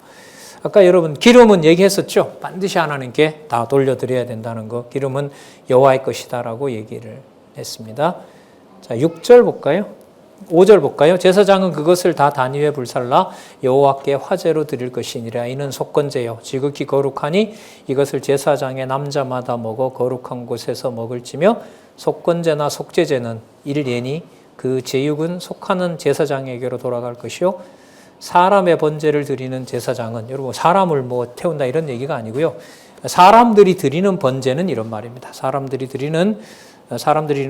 아까 여러분 기름은 얘기했었죠. 반드시 하나님께 다 돌려드려야 된다는 거. 기름은 여호와의 것이다라고 얘기를 했습니다. 자, 6절 볼까요? 5절 볼까요? 제사장은 그것을 다 단위에 불살라 여호와께 화제로 드릴 것이니라. 이는 속건제요 지극히 거룩하니 이것을 제사장의 남자마다 먹어 거룩한 곳에서 먹을지며 속건제나 속죄제는 일례니 그 제육은 속하는 제사장에게로 돌아갈 것이요 사람의 번제를 드리는 제사장은 여러분 사람을 뭐 태운다 이런 얘기가 아니고요. 사람들이 드리는 번제는 이런 말입니다. 사람들이 드리는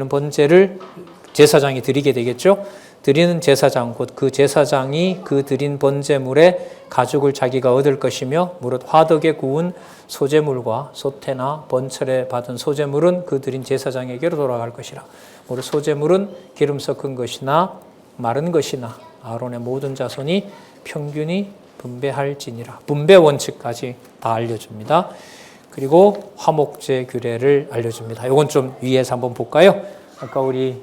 번제를 제사장이 드리게 되겠죠. 드리는 제사장 곧 그 제사장이 그 드린 번제물의 가죽을 자기가 얻을 것이며 무릇 화덕에 구운 소제물과 소태나 번철에 받은 소제물은 그 드린 제사장에게로 돌아갈 것이라. 무릇 소제물은 기름 섞은 것이나 마른 것이나 아론의 모든 자손이 평균이 분배할지니라. 분배 원칙까지 다 알려줍니다. 그리고 화목제 규례를 알려줍니다. 이건 좀 위에서 한번 볼까요? 아까 우리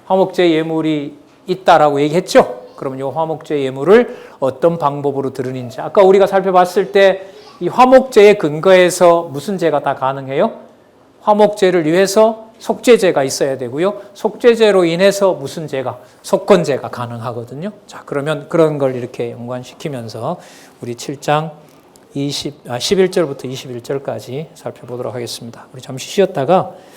화목제 예물이 있다라고 얘기했죠? 그러면 이 화목제 예물을 어떤 방법으로 드리는지. 아까 우리가 살펴봤을 때 이 화목제의 근거에서 무슨 제가 다 가능해요? 화목제를 위해서 속죄제가 있어야 되고요. 속죄제로 인해서 무슨 제가? 속건제가 가능하거든요. 자, 그러면 그런 걸 이렇게 연관시키면서 우리 7장 11절부터 21절까지 살펴보도록 하겠습니다. 우리 잠시 쉬었다가